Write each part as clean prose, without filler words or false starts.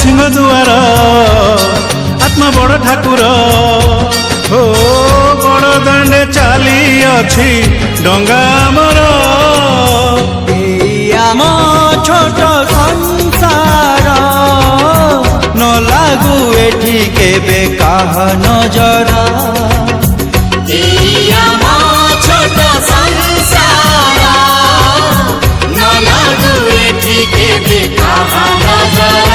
सिंह दुआर आत्मा बड़ ठाकुर हो बड़ दांडे चली अछि डंगा मोर आम छोट संसार न लागू एठी केबे काह नजर छोट संसार न लागू एठी केबे काह नजर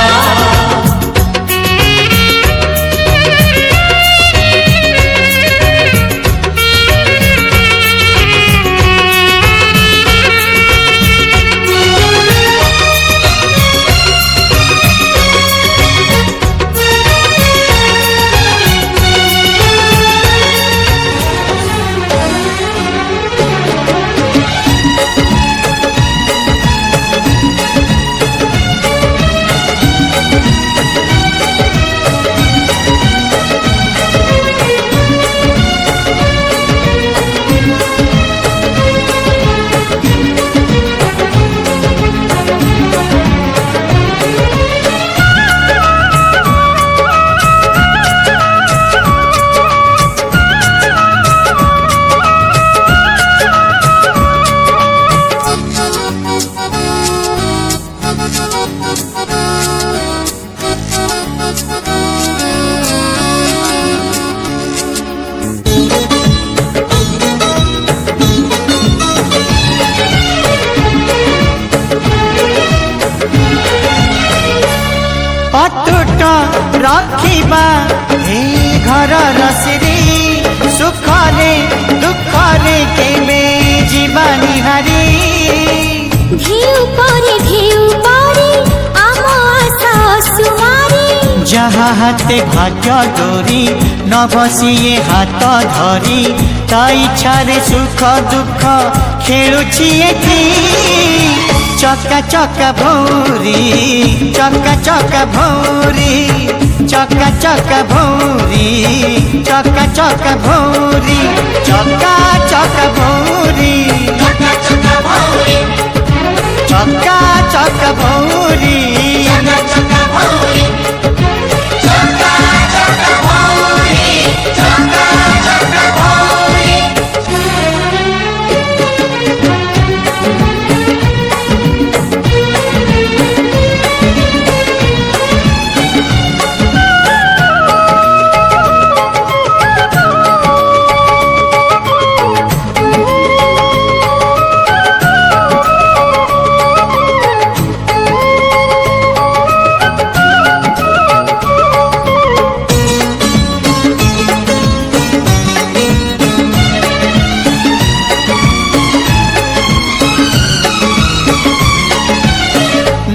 अटूट रखिबा ए घर रसिरी सुखरे दुखरे केबे जीवा निहारी ढेउ परे आम आशा सुमारी जहाँ हाथे भाग्य डोरी न बसिए हाथ धरी ता इच्छारे सुख दुख खेलुछि एठी चक्का चक्का भौरी चक्का चक्का भौरी चक्का चक्का भौरी चक्का चक्का भौरी चक्का चक्का भौरी चक्का चक्का भौरी चक्का चक्का भौरी चक्का चक्का भौरी चक्का चक्का भौरी चक्का चक्का भौरी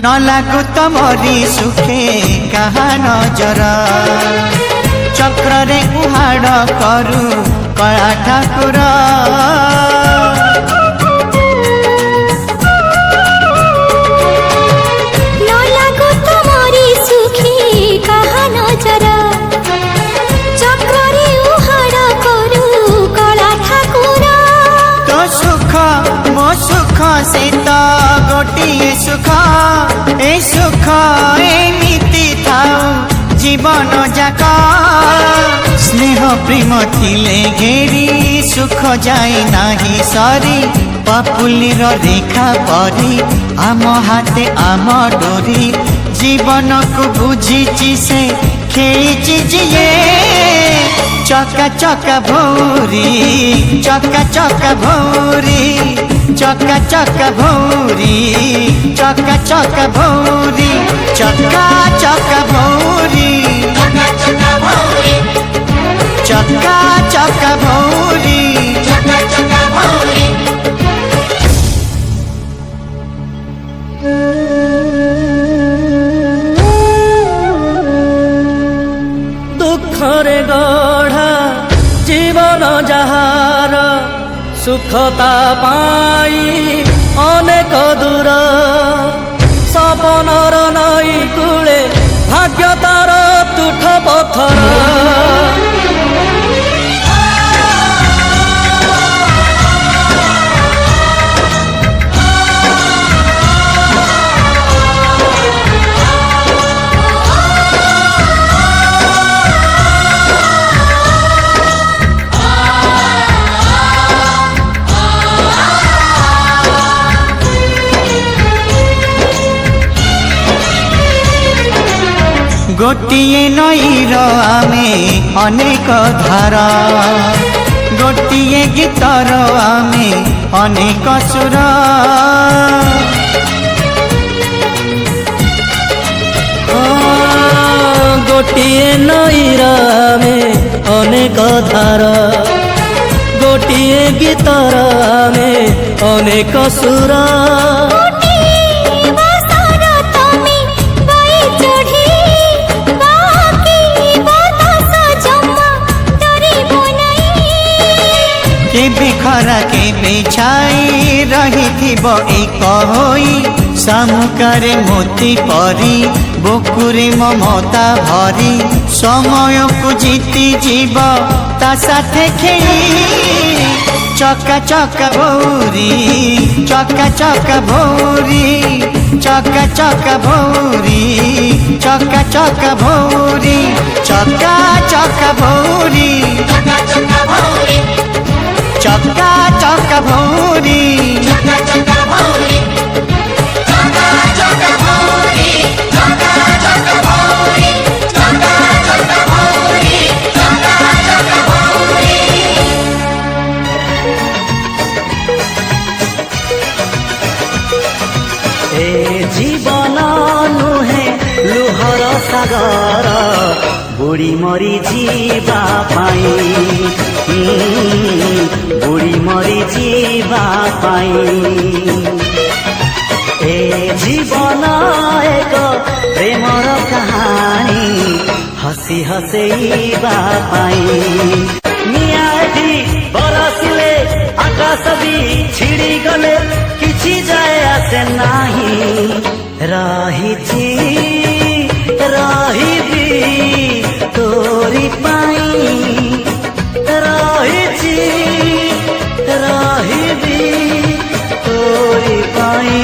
न लागू तमरी सुखे कहा नजर चक्र रे उहाड़ करू कला ठाकुर न लागू तमरी सुखे कहा नजर चक्ରରେ उहाड़ करू कला ठाकुर तो सुख मो सुख से तो गोटिए सुख ए सुख एमिति थाऊ जीवन जाक स्नेह प्रेम थिले घेरी सुख जाए नाही सरी पापुलीर रेखा परी आम हाथे आम डोरी जीवन को बुझीची से खेची जिए चक्का चक्का भौरी चक्का चक्का भौरी चक्का चक्का भौरी चक्का चक्का भौरी चक्का चक्का भौरी चक्का चक्का भौरी चक्का चक्का भौरी चक्का चक्का भौरी दुखरे गढ़ा जीवन जहार सुखता पाई अनेक दूर सपनर नई कूले भाग्य तार तुठ पथर गोटिए नईर आमे अनेक धार गोटिए गीतर आमे अनेक सुर गोटिए नईर आमे अनेक धार गोटिए गीतर आमे अनेक सुर केबे खरा केबे छाई रही एक होई सामुकारे मोती परी बुकुरे ममता भरी समय को जीती जीव ता साथे खेली चका चका भौरी चका चका भौरी चका चका भौरी चका चका भौरी चका चका भौरी चका चका भौरी जीवन नुहे लुहर सागर बुढ़ी मरी जीवा पाई बुढ़ी मरी जीवा पाई ए जीवन एक प्रेमर कहानी हसी हसेइबा पाई नियाटी बरसिले आकाश भी छिड़ी गले किछि जाए आसे नाही रहिछि रहिबी तोरी पाई रहिछि रहिबी तोरी पाई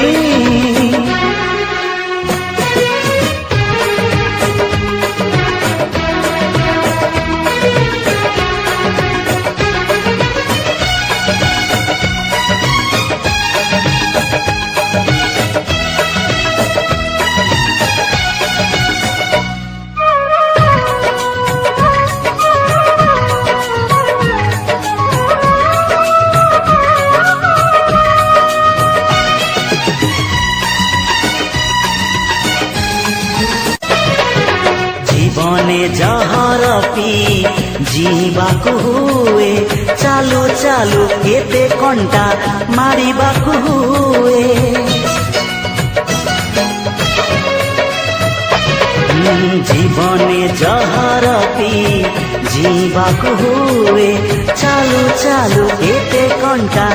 जीवने जहर पी जीवाकु हुए चालू चालू केते कंटा मारिबाकु हुए जीवने जहर पी जीवाकु हुए चालू चालू केते कंटा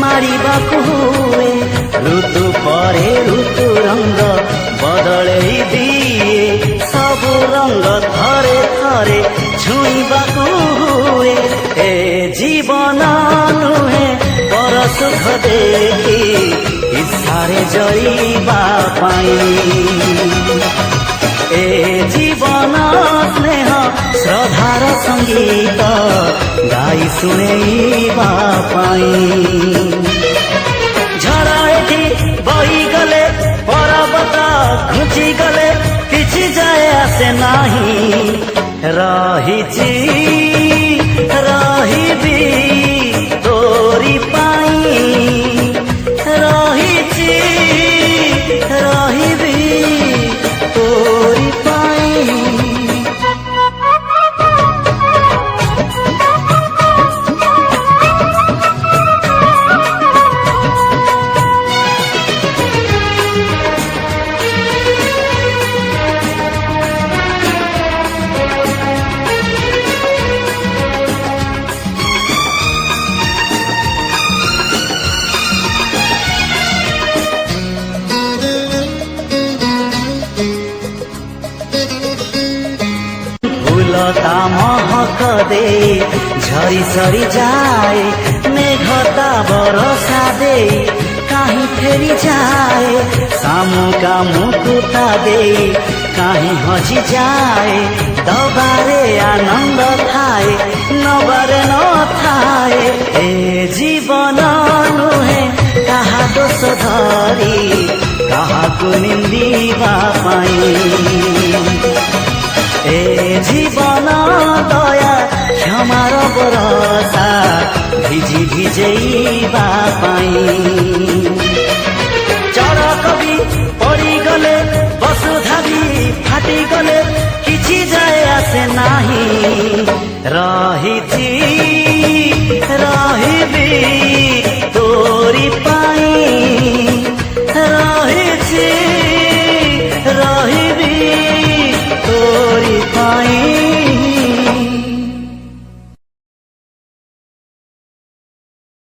मारिबाकु हुए ऋतु परे ऋतु रंग बदले दिए सबु रंग थरे थरे छुईबाकु हुए ए जीवन नुहे पर सुख देखी इच्छारे जईबा पाई ए जीवन स्नेह श्रद्धार संगीत गाई शुणेइबा पाई झरा एठी बही गले पर्वत घुची गले किछि जाए आसे नाही रहिछि रहिबी तोरी पाई रहिछि रहिबी तोरी पाई फूलता महक दे झरी सरी जाए मेघता बरसा दे काहीं फेरी जाए सामुका मुकुता दे काहीं हजी जाए दबारे आनंद थाए नबारे न थाए ए जीवन नुहे कहा दोष धरी काहाकु निंदिबा पाई জীবন দয়া ক্ষমার বরসা ভিজি ভিজেଇବା পাই চড়ক ବି পড়িগলে বসুধা ବି ফাটিগলে କିଛି ଯାଏ ଆସେ ନାହିଁ ରହିଛି